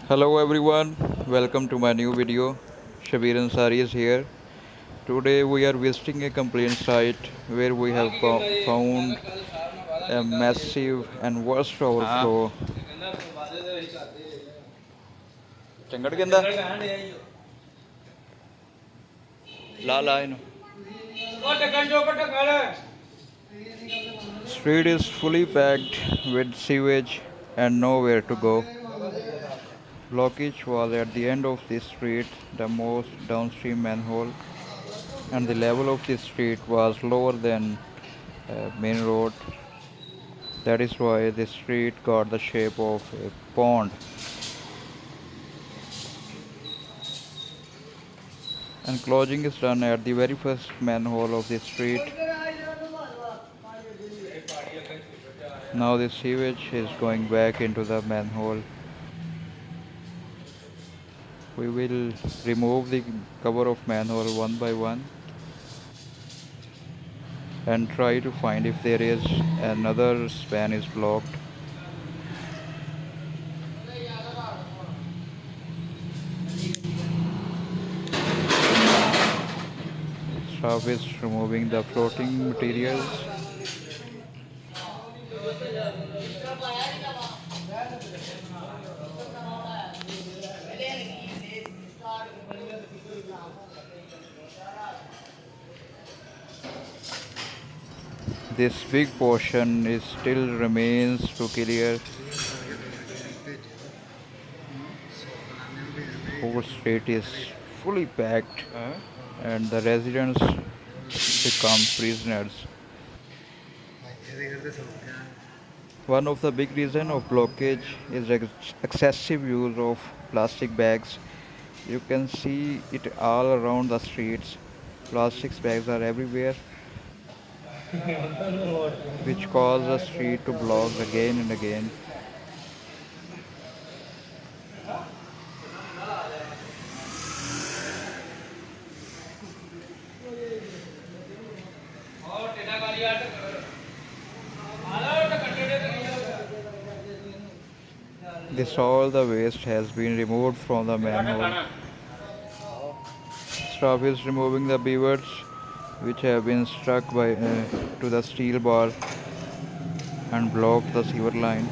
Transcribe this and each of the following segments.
Hello everyone, welcome to my new video. Shabir Ansari is here. Today we are visiting a complaint site where we have found a massive and worst overflow. ਚੰਗੜ ਕਹਿੰਦਾ ਲਾ ਇਹਨੂੰ Street is fully packed with sewage and nowhere to go. Blockage was at the end of the street, the most downstream manhole, and the level of the street was lower than main road. That is why the street got the shape of a pond. And closing is done at the very first manhole of the street. Now the sewage is going back into the manhole. We will remove the cover of manhole one by one and try to find if there is another span is blocked. Staff is removing the floating materials. This big portion is still remains to clear. Whole street is fully packed and the residents become prisoners. One of the big reasons of blockage is excessive use of plastic bags. You can see it all around the streets. Plastic bags are everywhere, which cause the street to block again and again. This all the waste has been removed from the manhole. Staff is removing the beavers which have been stuck to the steel bar and blocked the sewer line.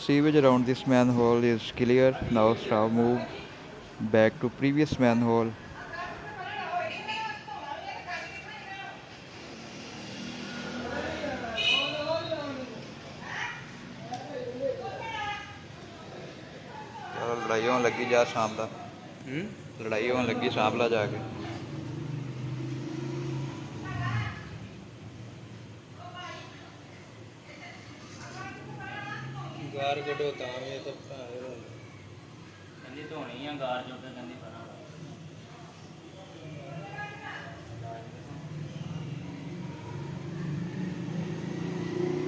Sewage around this manhole is clear. Now staff move back to previous manhole. ਲੜਾਈ ਹੋਣ ਲੱਗੀ ਜਾ ਸ਼ਾਮ ਦਾ ਲੜਾਈ ਹੋਣ ਲੱਗੀ ਸਾਂਭਲਾ ਜਾ ਕੇ ਗਾਰ ਕੱਢੋ ਤਾਂ ਵੀ ਤਾਂ ਕਹਿੰਦੀ ਧੋਣੀ ਆ ਗਾਰ ਜੋ ਤੇ ਕਹਿੰਦੀ ਬਣਾ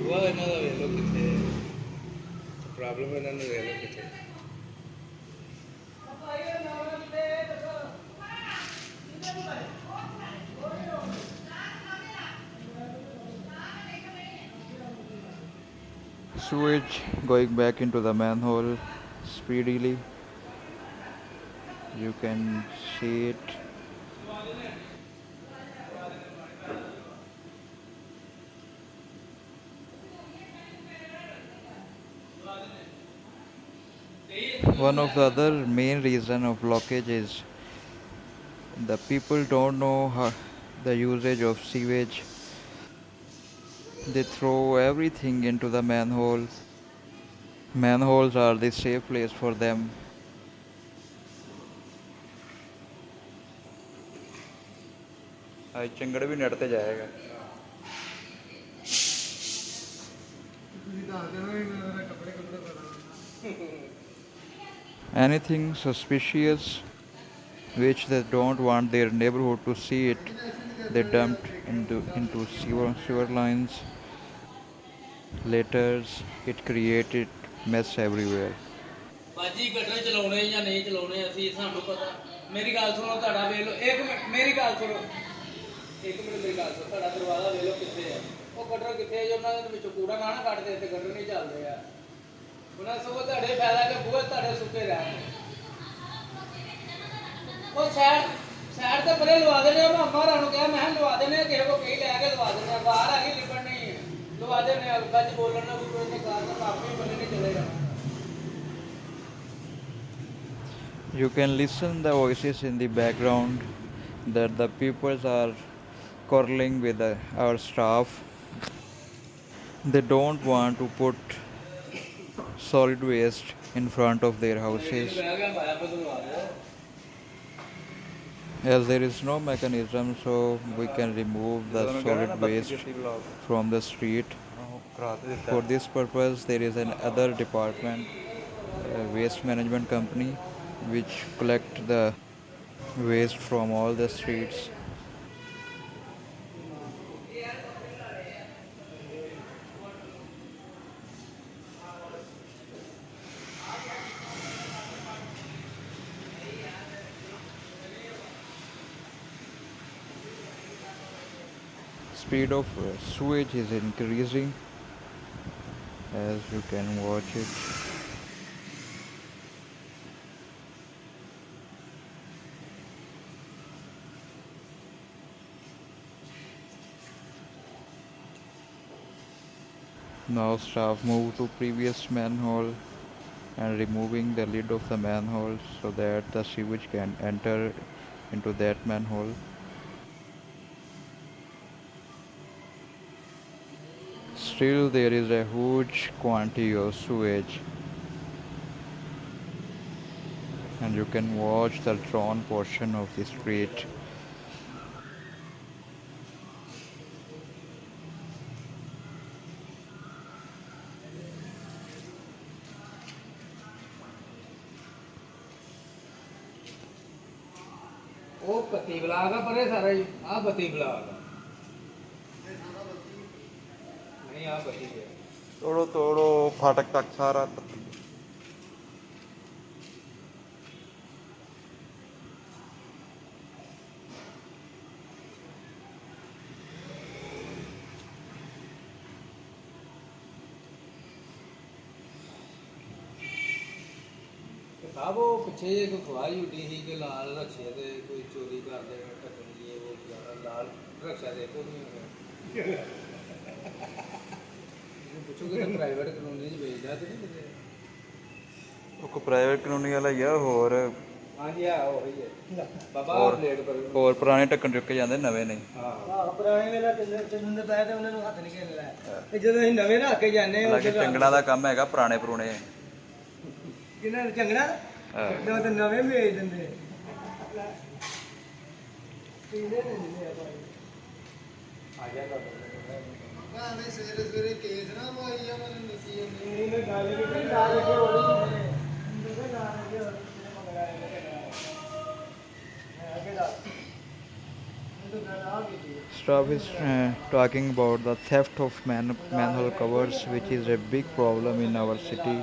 ਉਹ ਇਹਨਾਂ ਦਾ ਵੇਖ ਲੋ ਕਿੱਥੇ ਪ੍ਰੋਬਲਮ ਇਹਨਾਂ ਨੂੰ ਵੇਖ ਲੋ ਕਿੱਥੇ Sewage going back into the manhole speedily. You can see it. One of the other main reason of blockage is the people don't know the usage of sewage. They throw everything into the manhole. Manholes are the safe place for them. आज चंगड़ भी net ते जाएगा anything suspicious which they don't want their neighborhood to see it, they dumped into sewer lines. Later, it created mess everywhere. ਬਾਜੀ gutter ਚਲਾਉਣੇ ਜਾਂ ਨਹੀਂ ਚਲਾਉਣੇ ਅਸੀਂ ਸਾਨੂੰ ਪਤਾ ਮੇਰੀ ਗੱਲ ਸੁਣੋ ਤੁਹਾਡਾ ਵੇਖ ਲਓ ਇੱਕ ਮਿੰਟ ਮੇਰੀ ਗੱਲ ਸੁਣੋ ਇੱਕ ਮਿੰਟ ਮੇਰੀ ਗੱਲ ਸੁਣੋ ਤੁਹਾਡਾ ਦਰਵਾਜ਼ਾ ਵੇਖ ਲਓ ਕਿੱਥੇ ਹੈ ਉਹ ਗਟਰ ਕਿੱਥੇ ਹੈ ਜੀ ਉਹਨਾਂ ਦੇ ਵਿੱਚੋਂ ਕੂੜਾ ਨਾ ਕੱਢਦੇ ਤੇ ਗਟਰ ਨਹੀਂ ਚੱਲਦੇ ਆ ਉਹਨਾਂ ਸਗੋਂ ਤੁਹਾਡੇ ਫਾਇਦਾ ਕਿ ਬੂਹੇ ਤੁਹਾਡੇ ਸੁੱਕੇ ਰਹਿਣਗੇ ਉਹ ਸਾਈਡ ਤੇ ਪਰੇ ਲਵਾ ਦੇਣੇ ਮੈਂ ਮਹਾਰਾ ਨੂੰ ਕਿਹਾ ਮੈਂ ਲਵਾ ਦੇਣੇ ਕਿਸੇ ਕੋ ਕਹੀ ਲੈ ਕੇ ਲਵਾ ਦੇਣੇ ਬਾਹਰ ਆ ਗਈ ਲਿਪਣ ਨਹੀਂ ਲਵਾ ਦੇਣੇ ਗੱਜ ਬੋਲਣ ਨਾਲ ਕੋਈ ਕਾਰਨ ਆਪੇ ਬੰਨੇ ਨਹੀਂ ਚਲੇਗਾ You can listen the voices in the background that the people are quarreling with our staff. They don't want to put solid waste in front of their houses as there is no mechanism so we can remove the solid waste from the street. For this purpose there is another department, waste management company, which collect the waste from all the streets. Speed of sewage is increasing, as you can watch it. Now staff move to previous manhole and removing the lid of the manhole so that the sewage can enter into that manhole. Still there is a huge quantity of sewage, and you can watch the drawn portion of the street. ਉਹ ਬੱਤੀ block ਆ ਪਰੇ ਸਾਰਾ ਜੀ ਆ ਬੱਤੀ block ਆ ਨਹੀਂ ਆ ਬੱਤੀ ਹੈ ਤੋੜੋ ਤੋੜੋ ਫਾਟਕ ਤੱਕ ਸਾਰਾ ਸਾਬ ਉਹ ਪਿੱਛੇ ਕੋਈ ਖਵਾਈ ਉੱਡੀ ਸੀ ਕਿ ਲਾਲ ਰਕਸ਼ੇ ਤੇ ਕੋਈ ਚੋਰੀ ਕਰਦੇ ਨੇ ਟੱਕਣ ਜੀ ਉਹ ਲਾਲ ਰਕਸ਼ਾ ਦੇ ਕੋਈ ਨਹੀਂ ਪੁੱਛੋ ਕਿ ਪ੍ਰਾਈਵੇਟ ਕਾਨੂੰਨੀ ਚ ਵੇਚਦਾ ਤੇ ਨਹੀਂ ਕਿਤੇ ਉਹ ਕੋ ਪ੍ਰਾਈਵੇਟ ਕਾਨੂੰਨੀ ਵਾਲਾ ਹੀ ਆ ਹੋਰ ਹਾਂਜੀ ਆ ਉਹੀ ਹੈ ਬਾਬਾ ਪਲੇਟ ਪਰ ਹੋਰ ਪੁਰਾਣੇ ਢੱਕਣ ਚੁੱਕੇ ਜਾਂਦੇ ਨਵੇਂ ਨਹੀਂ ਹਾਂ ਪੁਰਾਣੇ ਵੇਲੇ ਚੱਲਣ ਦੇ ਪਏ ਤੇ ਉਹਨਾਂ ਨੂੰ ਹੱਥ ਨਹੀਂ ਖੇਲਣਾ ਤੇ ਜਦੋਂ ਅਸੀਂ ਨਵੇਂ ਰੱਖ ਕੇ ਜਾਂਦੇ ਹਾਂ ਹਾਲਾਂਕਿ ਚੰਗਣਾ ਦਾ ਕੰਮ ਹੈਗਾ ਪੁਰਾਣੇ ਪੁਰਾਣੇ ਕਿਹਨਾਂ ਨੂੰ ਚੰਗਣਾ ਦੋ ਤਾਂ ਨਵੇਂ ਵੇਚ ਦਿੰਦੇ ਪੀਂਦੇ ਨਹੀਂ ਆ ਜਾ ਮੈਂ ਸਵੇਰੇ ਸਵੇਰੇ ਕੇਸ ਨਾ ਪਾਈ ਆ ਮੈਨੂੰ ਨਸੀ ਜਾਂਦੀ ਮੈਂ ਗੱਲ ਕੀਤੀ ਗੱਲ ਕੇ ਹੋਣੀ ਨਹੀਂ ਨਾ ਅੱਗੇ ਮੰਗਣਾ ਅੱਗੇ ਦਾ Staff is talking about the theft of manhole covers, which is a big problem in our city,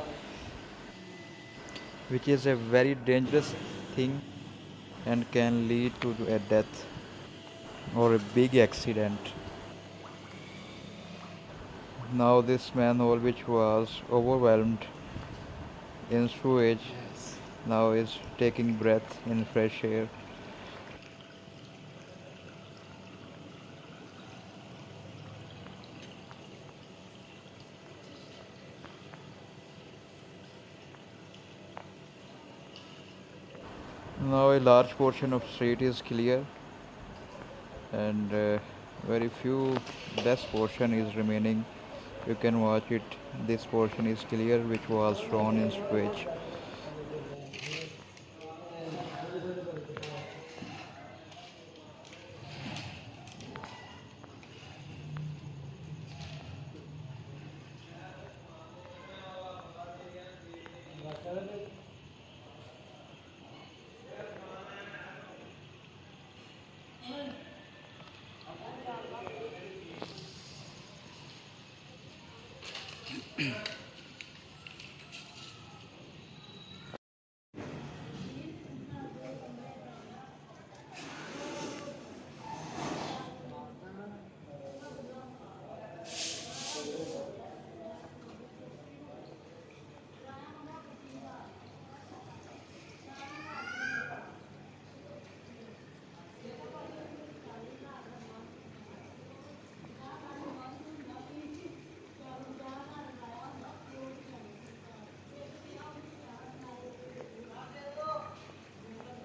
which is a very dangerous thing and can lead to a death or a big accident. Now this manhole, which was overwhelmed in sewage, now is taking breath in fresh air. Now a large portion of street is clear and very few less portion is remaining. You can watch it. This portion is clear, which was thrown in sewage.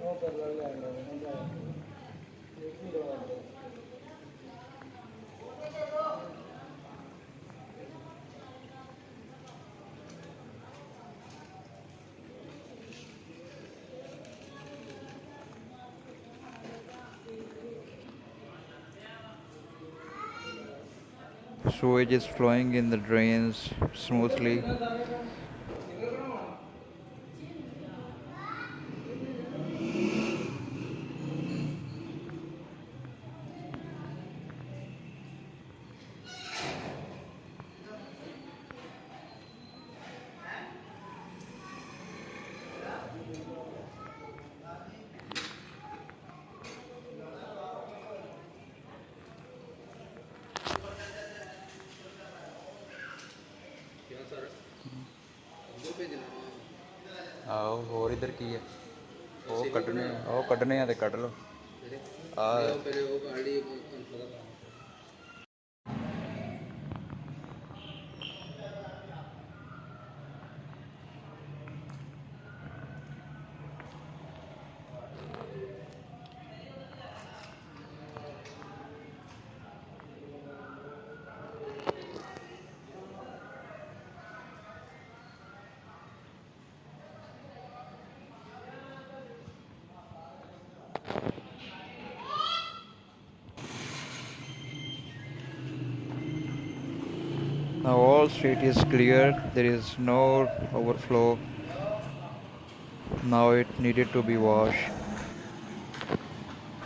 ਉਹ ਕਰ ਲੈਣਾ Sewage is flowing in the drains smoothly. ਆਓ ਹੋਰ ਇਧਰ ਕੀ ਹੈ ਉਹ ਕੱਢਣੇ ਆ ਤੇ ਕੱਢ ਲਓ ਆ ਪਹਿਲੇ ਉਹ ਗਾੜੀ now all street is clear, there is no overflow. Now it needed to be washed.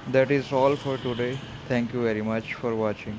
That is all for today. Thank you very much for watching.